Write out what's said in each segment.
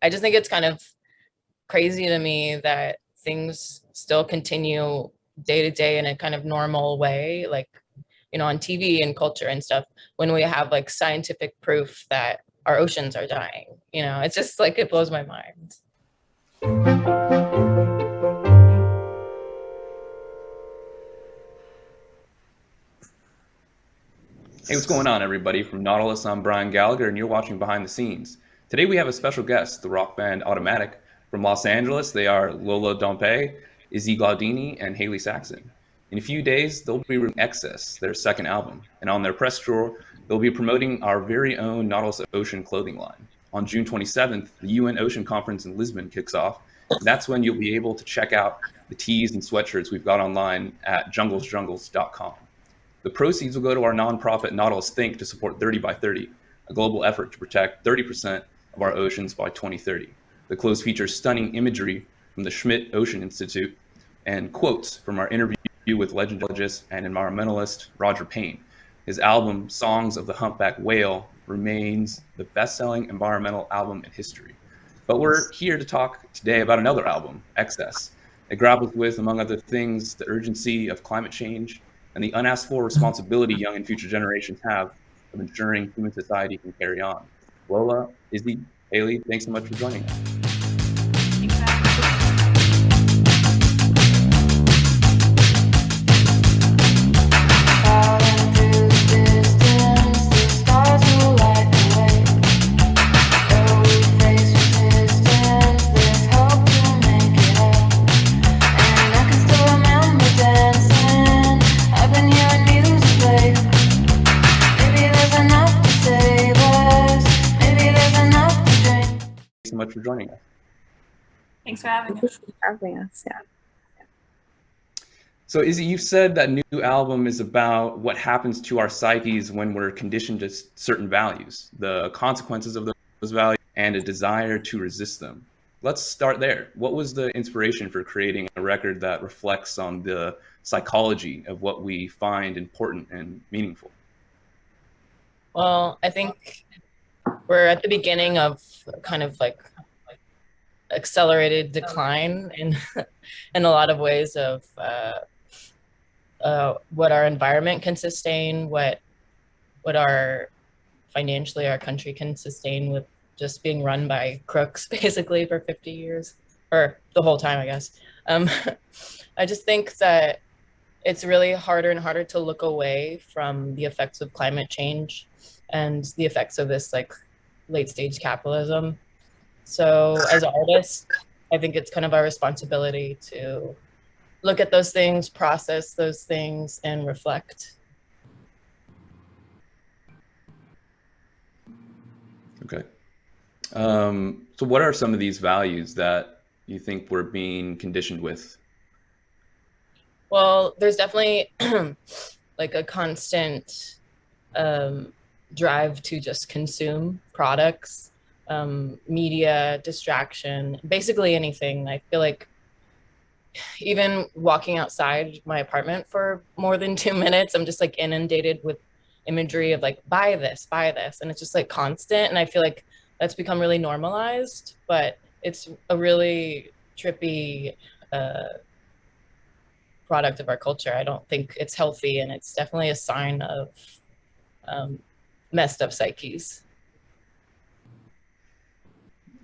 I just think it's kind of crazy to me that things still continue day to day in a kind of normal way, like, on TV and culture and stuff, when we have like scientific proof that our oceans are dying. It's just like, it blows my mind. Hey, what's going on, everybody? From Nautilus, I'm Brian Gallagher, and you're watching Behind the Scenes. Today we have a special guest, the rock band Automatic. From Los Angeles, they are Lola Dompe, Izzy Glaudini, and Haley Saxon. In a few days, they'll be releasing Excess, their second album, and on their press tour, they'll be promoting our very own Nautilus Ocean clothing line. On June 27th, the UN Ocean Conference in Lisbon kicks off, and that's when you'll be able to check out the tees and sweatshirts we've got online at junglesjungles.com. The proceeds will go to our nonprofit Nautilus Think to support 30 by 30, a global effort to protect 30% of our oceans by 2030. The clothes feature stunning imagery from the Schmidt Ocean Institute and quotes from our interview with legendologist and environmentalist Roger Payne. His album, Songs of the Humpback Whale, remains the best-selling environmental album in history. But we're here to talk today about another album, Excess. It grapples with, among other things, the urgency of climate change and the unasked for responsibility young and future generations have of ensuring human society can carry on. Lola, Izzy, Haley, thanks so much for joining us. So much for joining us. Thanks for having us. Yeah. So Izzy, you said that new album is about what happens to our psyches when we're conditioned to certain values, the consequences of those values, and a desire to resist them. Let's start there. What was the inspiration for creating a record that reflects on the psychology of what we find important and meaningful? Well, I think we're at the beginning of kind of like accelerated decline in a lot of ways of what our environment can sustain, what our financially our country can sustain with just being run by crooks basically for 50 years, or the whole time, I guess. I just think that it's really harder and harder to look away from the effects of climate change and the effects of this like late stage capitalism. So as artists, I think it's kind of our responsibility to look at those things, process those things, and reflect. Okay. So what are some of these values that you think we're being conditioned with? Well, there's definitely like a constant drive to just consume products, media, distraction, basically anything. I feel like even walking outside my apartment for more than 2 minutes, I'm just like inundated with imagery of like, buy this, and it's just like constant. And I feel like that's become really normalized, but it's a really trippy product of our culture. I don't think it's healthy, and it's definitely a sign of messed up psyches.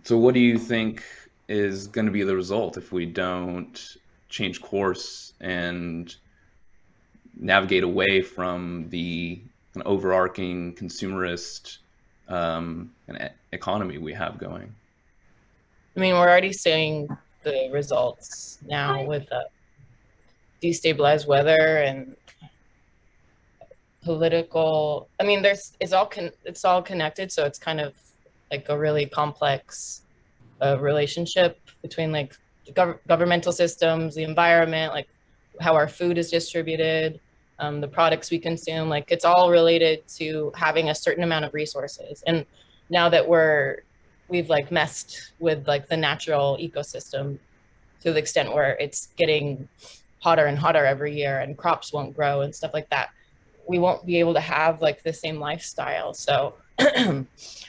So what do you think is going to be the result if we don't change course and navigate away from the overarching consumerist economy we have going? I mean, we're already seeing the results now with destabilized weather and political. I mean, it's all connected, so it's kind of like a really complex relationship between like the governmental systems, the environment, like how our food is distributed, the products we consume. Like it's all related to having a certain amount of resources. And now that we've like messed with like the natural ecosystem to the extent where it's getting hotter and hotter every year and crops won't grow and stuff like that, we won't be able to have like the same lifestyle. So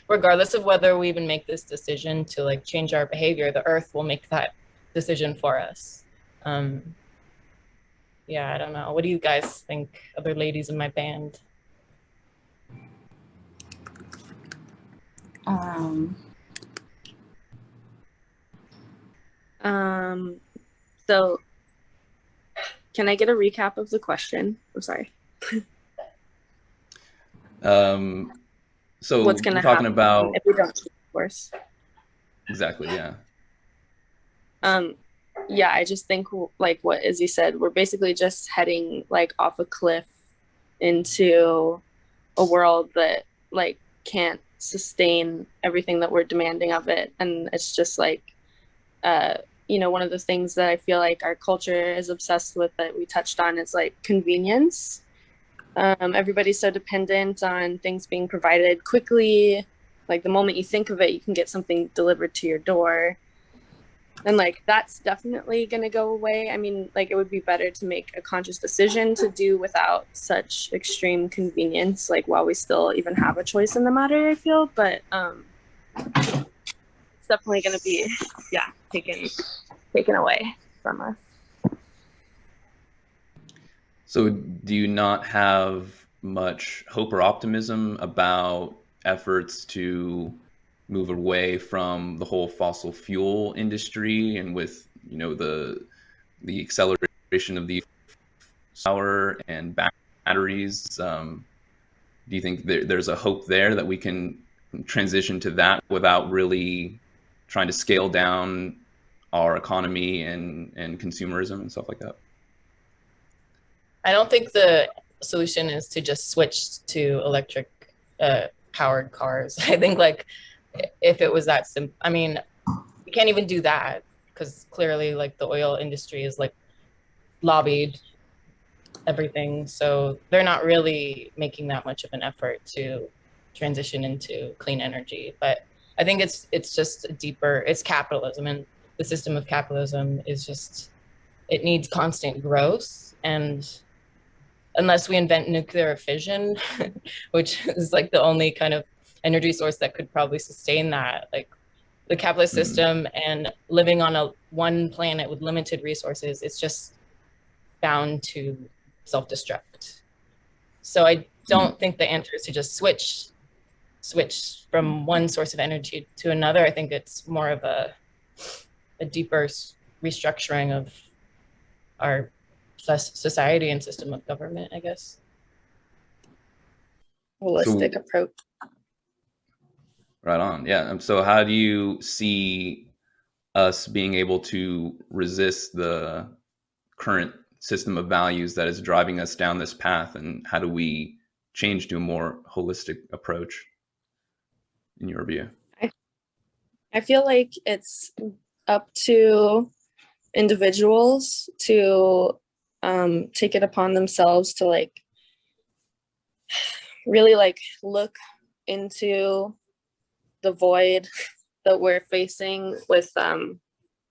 regardless of whether we even make this decision to like change our behavior, the earth will make that decision for us. Yeah, I don't know. What do you guys think, other ladies in my band? Um, so can I get a recap of the question? I'm sorry. So What's going we're to talking happen about if we don't change course? exactly, yeah. Yeah, I just think like what Izzy said, we're basically just heading like off a cliff into a world that like can't sustain everything that we're demanding of it. And it's just like one of the things that I feel like our culture is obsessed with that we touched on is like convenience. Everybody's so dependent on things being provided quickly. Like the moment you think of it, you can get something delivered to your door. And like that's definitely going to go away. I mean, like it would be better to make a conscious decision to do without such extreme convenience, like while we still even have a choice in the matter, I feel. But it's definitely going to be, yeah, taken away from us. So do you not have much hope or optimism about efforts to move away from the whole fossil fuel industry and with, the acceleration of the solar and batteries? Do you think there's a hope there that we can transition to that without really trying to scale down our economy and consumerism and stuff like that? I don't think the solution is to just switch to electric powered cars. I think like if it was that simple, I mean, we can't even do that because clearly like the oil industry is like lobbied everything. So they're not really making that much of an effort to transition into clean energy. But I think it's just deeper, it's capitalism, and the system of capitalism is just, it needs constant growth. And unless we invent nuclear fission, which is like the only kind of energy source that could probably sustain that, like the capitalist system and living on a one planet with limited resources, it's just bound to self-destruct. So I don't think the answer is to just switch from one source of energy to another. I think it's more of a deeper restructuring of our society and system of government, I guess. Holistic approach. Right on. Yeah. So how do you see us being able to resist the current system of values that is driving us down this path, and how do we change to a more holistic approach in your view? I feel like it's up to individuals to take it upon themselves to like really like look into the void that we're facing with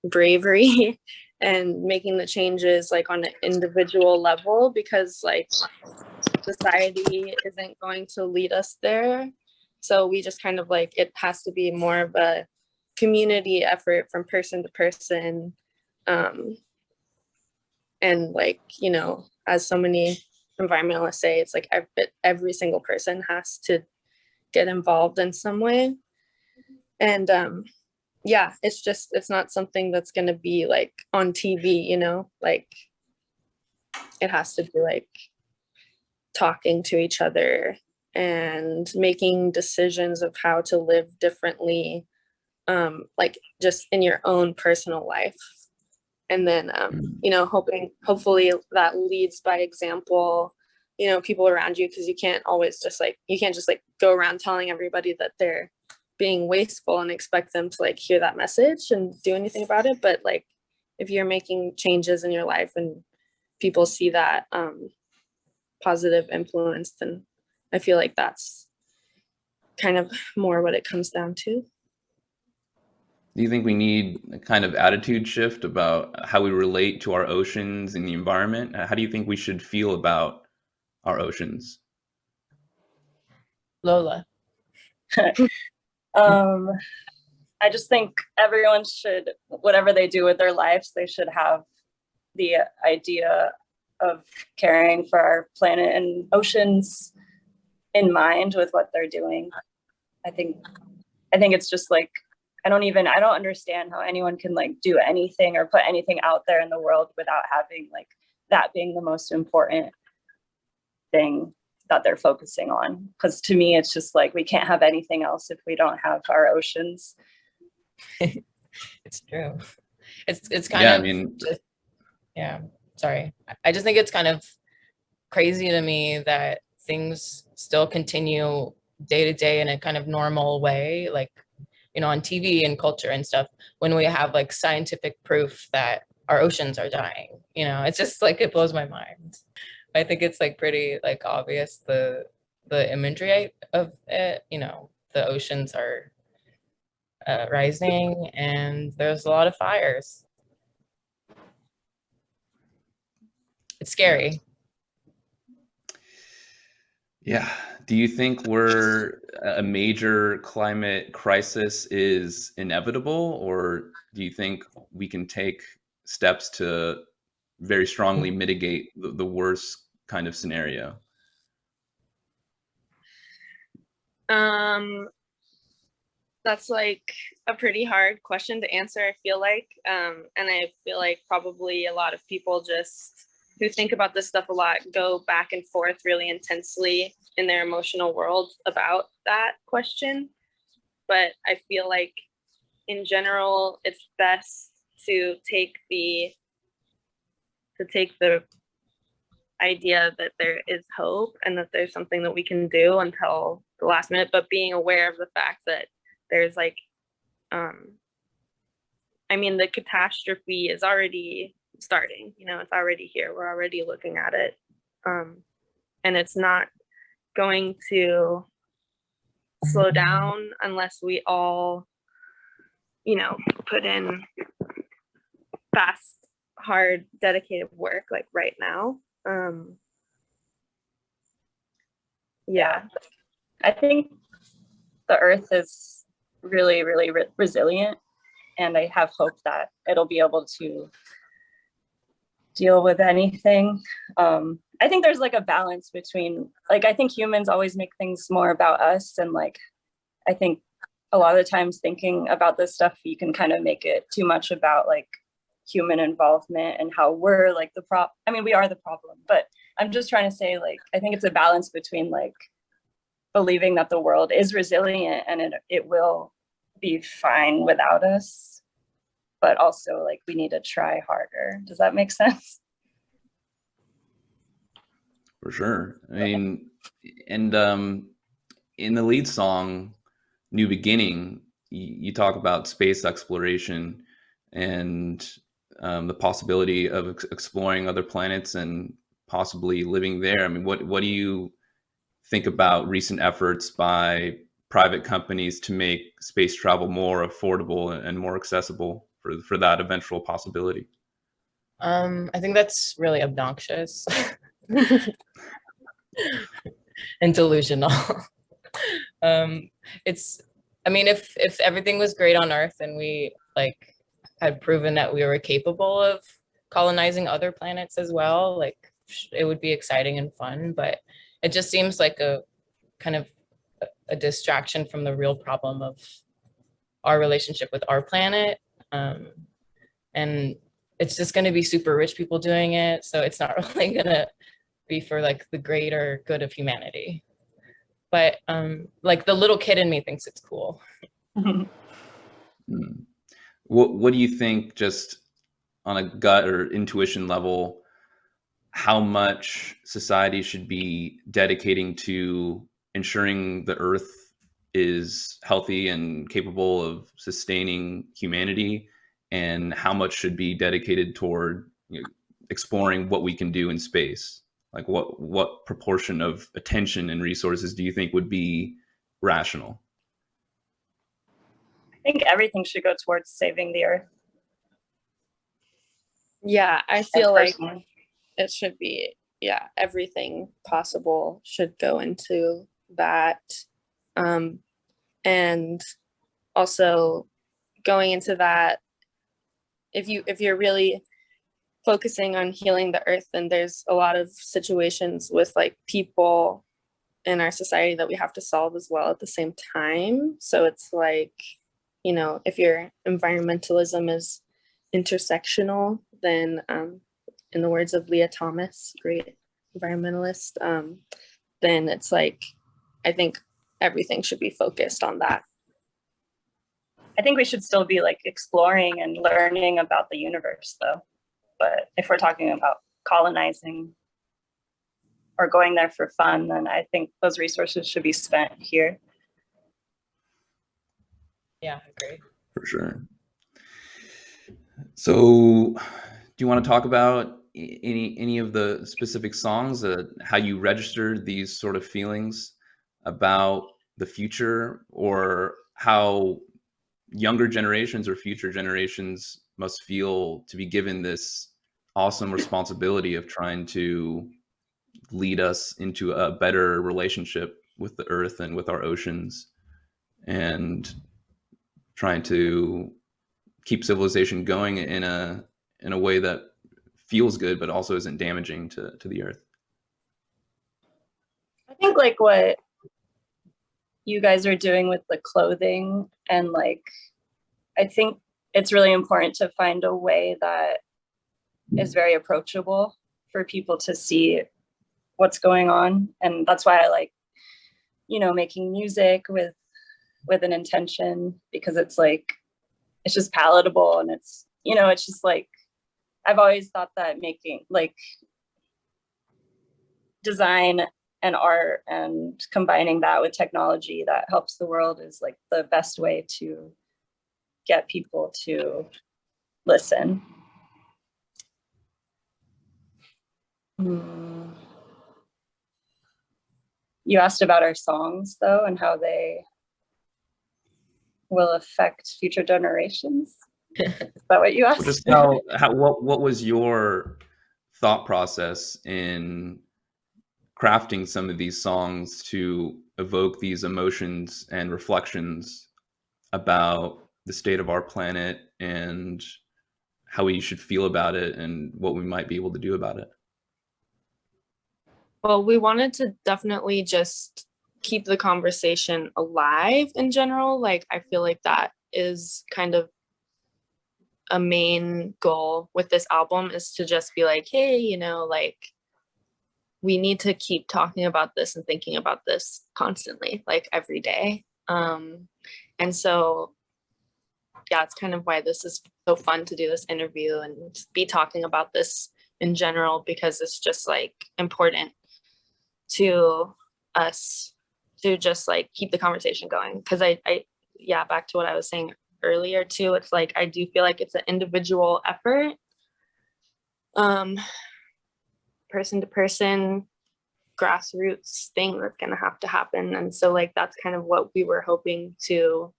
bravery and making the changes like on an individual level, because like society isn't going to lead us there. So we just kind of like, it has to be more of a community effort from person to person. And like, as so many environmentalists say, it's like every single person has to get involved in some way. And yeah, it's not something that's going to be like on TV, like it has to be like talking to each other and making decisions of how to live differently, like just in your own personal life. And then hopefully that leads by example, people around you, because you can't just like go around telling everybody that they're being wasteful and expect them to like hear that message and do anything about it. But like if you're making changes in your life and people see that positive influence, then I feel like that's kind of more what it comes down to. Do you think we need a kind of attitude shift about how we relate to our oceans and the environment? How do you think we should feel about our oceans? Lola. I just think everyone should, whatever they do with their lives, they should have the idea of caring for our planet and oceans in mind with what they're doing. I think it's just like, I don't understand how anyone can like do anything or put anything out there in the world without having like that being the most important thing that they're focusing on. Because to me, it's just like, we can't have anything else if we don't have our oceans. It's true. It's kind of, I mean, sorry. I just think it's kind of crazy to me that things still continue day to day in a kind of normal way, like, on TV and culture and stuff, when we have like scientific proof that our oceans are dying. It's just like, it blows my mind. I think it's like pretty like obvious, the imagery of it. The oceans are rising, and there's a lot of fires. It's scary. Yeah. Do you think a major climate crisis is inevitable, or do you think we can take steps to very strongly mitigate the worst kind of scenario? That's like a pretty hard question to answer, I feel like. And I feel like probably a lot of people just who think about this stuff a lot go back and forth really intensely in their emotional world about that question. But I feel like in general, it's best to take the idea that there is hope and that there's something that we can do until the last minute, but being aware of the fact that there's like, the catastrophe is already starting, it's already here. We're already looking at it. And it's not going to slow down unless we all, put in fast, hard, dedicated work like right now. Yeah. I think the earth is really, really resilient, and I have hope that it'll be able to deal with anything. I think there's like a balance between, like, I think humans always make things more about us, and like, I think a lot of the times thinking about this stuff, you can kind of make it too much about like human involvement and how we're like we are the problem, but I'm just trying to say, like, I think it's a balance between like believing that the world is resilient and it will be fine without us, but also like we need to try harder. Does that make sense? For sure. I mean, and in the lead song, New Beginning, you talk about space exploration and the possibility of exploring other planets and possibly living there. I mean, what do you think about recent efforts by private companies to make space travel more affordable and more accessible for that eventual possibility? I think that's really obnoxious and delusional. If everything was great on Earth and we like had proven that we were capable of colonizing other planets as well, like it would be exciting and fun, but it just seems like a kind of a distraction from the real problem of our relationship with our planet. And it's just going to be super rich people doing it, so it's not really going to be for like the greater good of humanity. But like the little kid in me thinks it's cool. What do you think, just on a gut or intuition level, how much society should be dedicating to ensuring the Earth is healthy and capable of sustaining humanity, and how much should be dedicated toward exploring what we can do in space? Like what proportion of attention and resources do you think would be rational? I think everything should go towards saving the earth. Yeah, I feel like it should be, everything possible should go into that. And also going into that, if you're really focusing on healing the earth, then there's a lot of situations with like people in our society that we have to solve as well at the same time. So it's like, you know, if your environmentalism is intersectional, then in the words of Leah Thomas, great environmentalist, then it's like, I think everything should be focused on that. I think we should still be like exploring and learning about the universe though. But if we're talking about colonizing or going there for fun, then I think those resources should be spent here. Yeah, I agree. For sure. So, do you want to talk about any of the specific songs, how you registered these sort of feelings about the future, or how younger generations or future generations must feel to be given this awesome responsibility of trying to lead us into a better relationship with the earth and with our oceans, and trying to keep civilization going in a way that feels good but also isn't damaging to the earth? I think like what you guys are doing with the clothing, and like I think it's really important to find a way that is very approachable for people to see what's going on. And that's why I like, you know, making music with an intention, because it's like it's just palatable, and it's, you know, it's just like I've always thought that making like design and art and combining that with technology that helps the world is like the best way to get people to listen. You asked about our songs though, and how they will affect future generations. Is that what you asked? Just what was your thought process in crafting some of these songs to evoke these emotions and reflections about the state of our planet and how we should feel about it and what we might be able to do about it? Well, we wanted to definitely just keep the conversation alive in general. Like, I feel like that is kind of a main goal with this album, is to just be like, hey, you know, like we need to keep talking about this and thinking about this constantly, like every day. And so, yeah, it's kind of why this is so fun to do this interview and be talking about this in general, because it's just like important to us to just like keep the conversation going. Because I yeah, back to what I was saying earlier too, it's like I do feel like it's an individual effort, person to person, grassroots thing that's gonna have to happen. And so like that's kind of what we were hoping to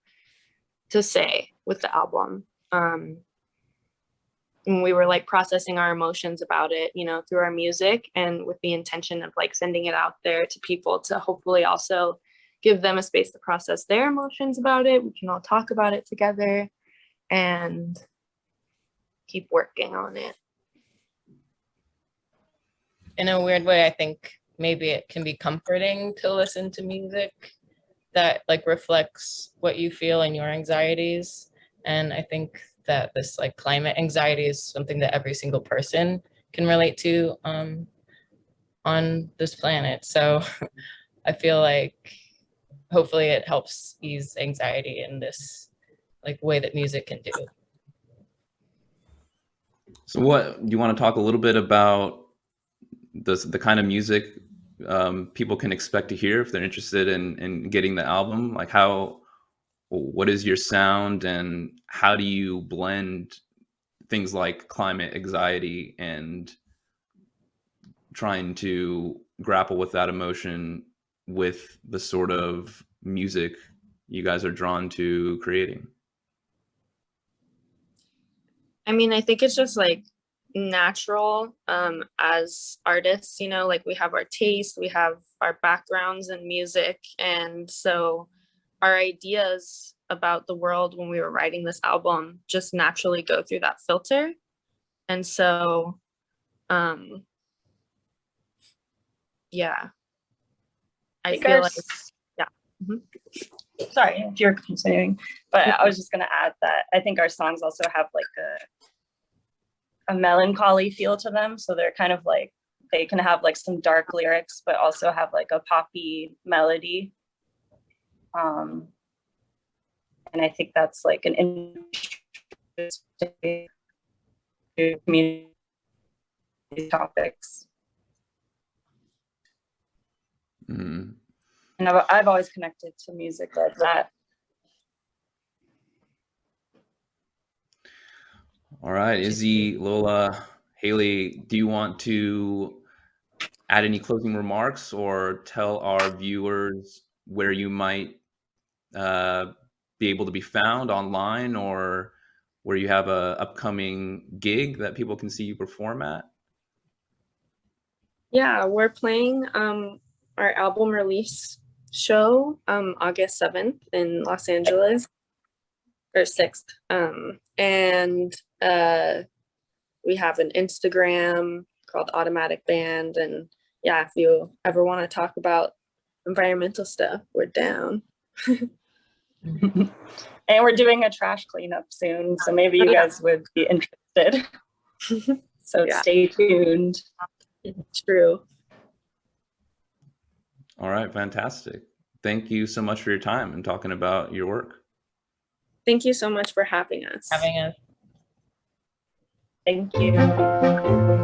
say with the album. And we were like processing our emotions about it, you know, through our music, and with the intention of like sending it out there to people to hopefully also give them a space to process their emotions about it. We can all talk about it together and keep working on it. In a weird way, I think maybe it can be comforting to listen to music that like reflects what you feel and your anxieties. And I think that this like climate anxiety is something that every single person can relate to on this planet. So I feel like hopefully it helps ease anxiety in this like way that music can do. So what do you want to talk a little bit about the kind of music people can expect to hear if they're interested in getting the album? Like what is your sound, and how do you blend things like climate anxiety and trying to grapple with that emotion with the sort of music you guys are drawn to creating? I mean, I think it's just like natural, as artists, you know, like we have our taste, we have our backgrounds in music, and so our ideas about the world when we were writing this album just naturally go through that filter. And so, yeah, I feel like, yeah. Sorry if you're continuing, but I was just going to add that I think our songs also have like a melancholy feel to them. So they're kind of like, they can have like some dark lyrics, but also have like a poppy melody. And I think that's like an interesting community topics. Mm. And I've always connected to music like that. All right, Izzy, Lola, Haley, do you want to add any closing remarks or tell our viewers where you might be able to be found online, or where you have a upcoming gig that people can see you perform at? Yeah, we're playing our album release show August 7th in Los Angeles, or 6th. And we have an Instagram called Automatic Band. And yeah, if you ever want to talk about environmental stuff, we're down. And we're doing a trash cleanup soon, so maybe you guys would be interested. So Yeah. Stay tuned. True. All right, fantastic. Thank you so much for your time and talking about your work. Thank you so much for having us. Having a Thank you.